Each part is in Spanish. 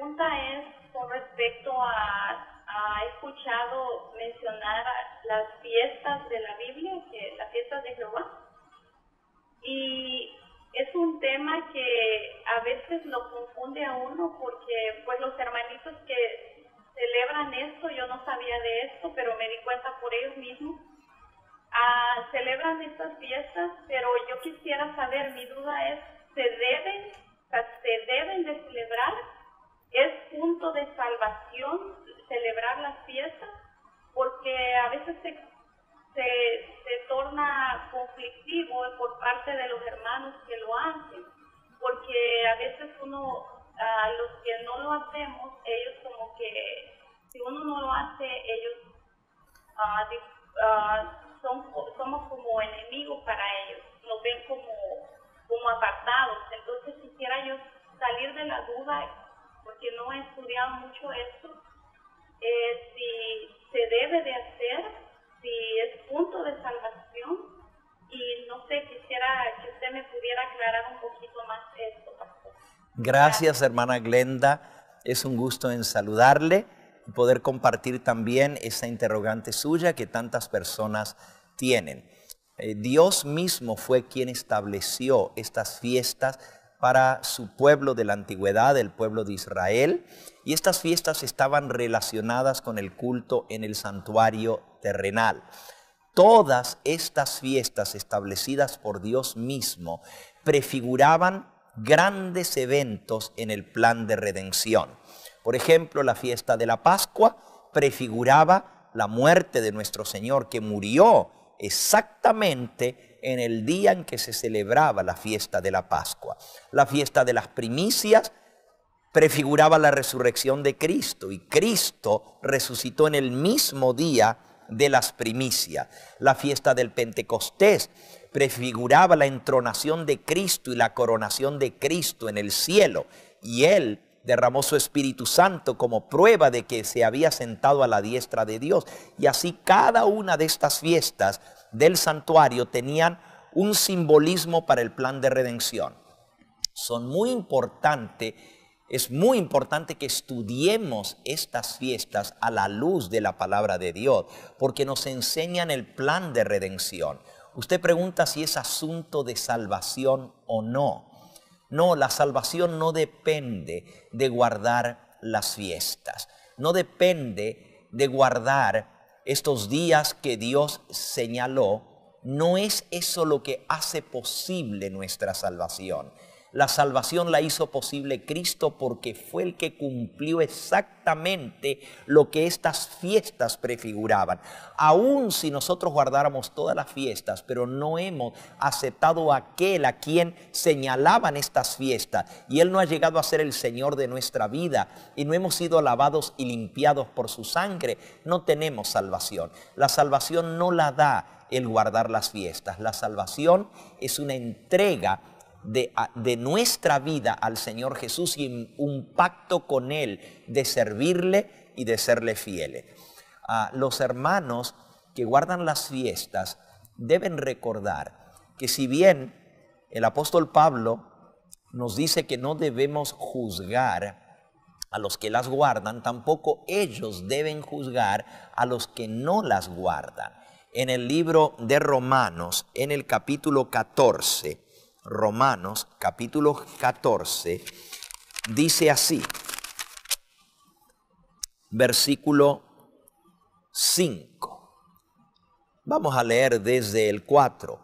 pregunta es con respecto a escuchado mencionar las fiestas de la Biblia, las fiestas de Jehová, y es un tema que a veces lo confunde a uno porque pues los hermanitos que celebran esto, yo no sabía de esto, pero me di cuenta por ellos mismos, celebran estas fiestas, pero yo quisiera saber, mi duda es, ¿se deben de celebrar? ¿Es punto de salvación celebrar las fiestas? Porque a veces se torna conflictivo por parte de los hermanos que lo hacen, porque a veces los que no lo hacemos, ellos como que, si uno no lo hace, ellos somos como enemigos para ellos, nos ven como apartados. Entonces quisiera yo salir de la duda, porque no he estudiado mucho esto, si se debe de hacer, si es punto de salvación, y no sé, quisiera que usted me pudiera aclarar un poquito más esto, pastor. Gracias, hermana Glenda, es un gusto en saludarle y poder compartir también esa interrogante suya que tantas personas tienen. Dios mismo fue quien estableció estas fiestas para su pueblo de la antigüedad, el pueblo de Israel, y estas fiestas estaban relacionadas con el culto en el santuario terrenal. Todas estas fiestas establecidas por Dios mismo prefiguraban grandes eventos en el plan de redención. Por ejemplo, la fiesta de la Pascua prefiguraba la muerte de nuestro Señor, que murió exactamente en el día en que se celebraba la fiesta de la Pascua. La fiesta de las primicias prefiguraba la resurrección de Cristo, y Cristo resucitó en el mismo día de las primicias. La fiesta del Pentecostés prefiguraba la entronación de Cristo y la coronación de Cristo en el cielo, y Él derramó su Espíritu Santo como prueba de que se había sentado a la diestra de Dios. Y así cada una de estas fiestas del santuario tenían un simbolismo para el plan de redención. Es muy importante que estudiemos estas fiestas a la luz de la palabra de Dios, porque nos enseñan el plan de redención. Usted pregunta si es asunto de salvación o no. No, la salvación no depende de guardar las fiestas. No depende de guardar estos días que Dios señaló. No es eso lo que hace posible nuestra salvación. La salvación la hizo posible Cristo, porque fue el que cumplió exactamente lo que estas fiestas prefiguraban. Aun si nosotros guardáramos todas las fiestas, pero no hemos aceptado a aquel a quien señalaban estas fiestas, y Él no ha llegado a ser el Señor de nuestra vida, y no hemos sido lavados y limpiados por su sangre, no tenemos salvación. La salvación no la da el guardar las fiestas. La salvación es una entrega de nuestra vida al Señor Jesús y un pacto con Él de servirle y de serle fieles. Los hermanos que guardan las fiestas deben recordar que, si bien el apóstol Pablo nos dice que no debemos juzgar a los que las guardan, tampoco ellos deben juzgar a los que no las guardan. En el libro de Romanos, en el capítulo 14, Romanos capítulo 14, dice así, versículo 5. Vamos a leer desde el 4.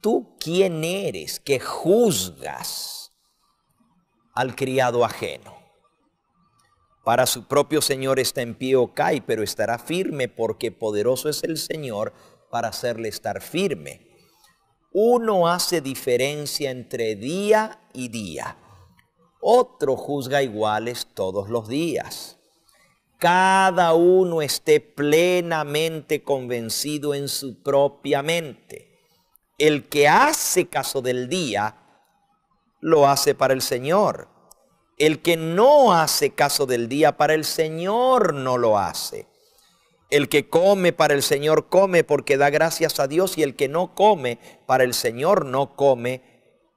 ¿Tú quién eres que juzgas al criado ajeno? Para su propio Señor está en pie o cae, pero estará firme, porque poderoso es el Señor para hacerle estar firme. Uno hace diferencia entre día y día, otro juzga iguales todos los días. Cada uno esté plenamente convencido en su propia mente. El que hace caso del día, lo hace para el Señor. El que no hace caso del día, para el Señor no lo hace. El que come para el Señor come porque da gracias a Dios, y el que no come para el Señor no come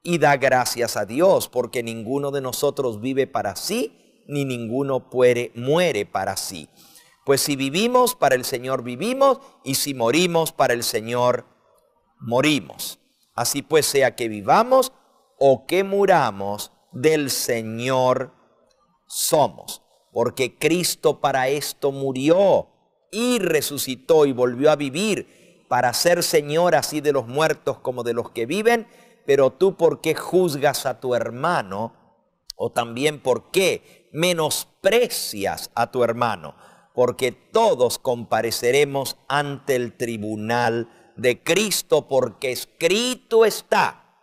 y da gracias a Dios, porque ninguno de nosotros vive para sí ni ninguno muere para sí. Pues si vivimos, para el Señor vivimos, y si morimos, para el Señor morimos. Así pues, sea que vivamos o que muramos, del Señor somos. Porque Cristo para esto murió y resucitó y volvió a vivir, para ser Señor así de los muertos como de los que viven. Pero tú, ¿por qué juzgas a tu hermano? O también, ¿por qué menosprecias a tu hermano? Porque todos compareceremos ante el tribunal de Cristo, porque escrito está: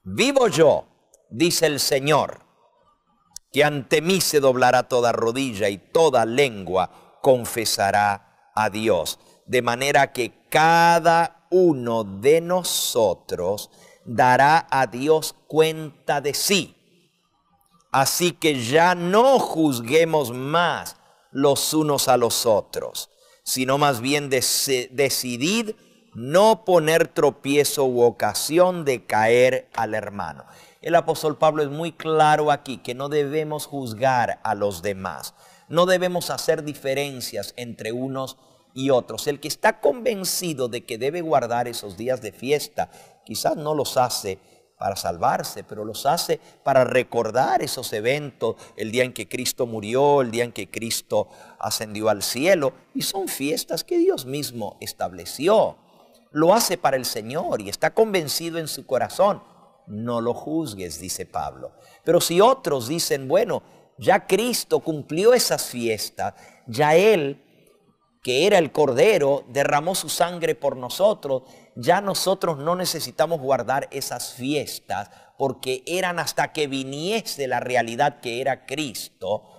vivo yo, dice el Señor, que ante mí se doblará toda rodilla y toda lengua confesará a Dios. De manera que cada uno de nosotros dará a Dios cuenta de sí. Así que ya no juzguemos más los unos a los otros, sino más bien decidid no poner tropiezo u ocasión de caer al hermano. El apóstol Pablo es muy claro aquí que no debemos juzgar a los demás, no debemos hacer diferencias entre unos y otros. El que está convencido de que debe guardar esos días de fiesta, quizás no los hace para salvarse, pero los hace para recordar esos eventos, el día en que Cristo murió, el día en que Cristo ascendió al cielo, y son fiestas que Dios mismo estableció. Lo hace para el Señor y está convencido en su corazón. No lo juzgues, dice Pablo. Pero si otros dicen, bueno, ya Cristo cumplió esas fiestas, ya Él, que era el Cordero, derramó su sangre por nosotros, ya nosotros no necesitamos guardar esas fiestas, porque eran hasta que viniese la realidad que era Cristo.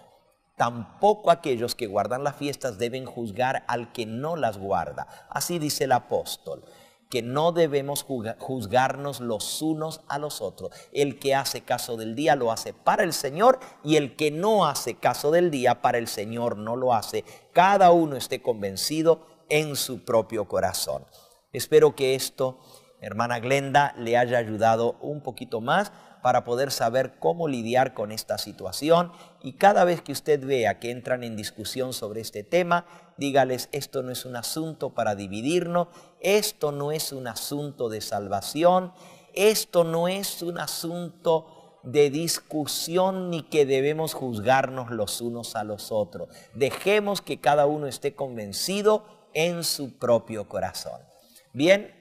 Tampoco aquellos que guardan las fiestas deben juzgar al que no las guarda. Así dice el apóstol, que no debemos juzgarnos los unos a los otros. El que hace caso del día lo hace para el Señor, y el que no hace caso del día para el Señor no lo hace. Cada uno esté convencido en su propio corazón. Espero que esto, hermana Glenda, le haya ayudado un poquito más para poder saber cómo lidiar con esta situación, y cada vez que usted vea que entran en discusión sobre este tema, dígales: esto no es un asunto para dividirnos, esto no es un asunto de salvación, esto no es un asunto de discusión, ni que debemos juzgarnos los unos a los otros. Dejemos que cada uno esté convencido en su propio corazón. Bien,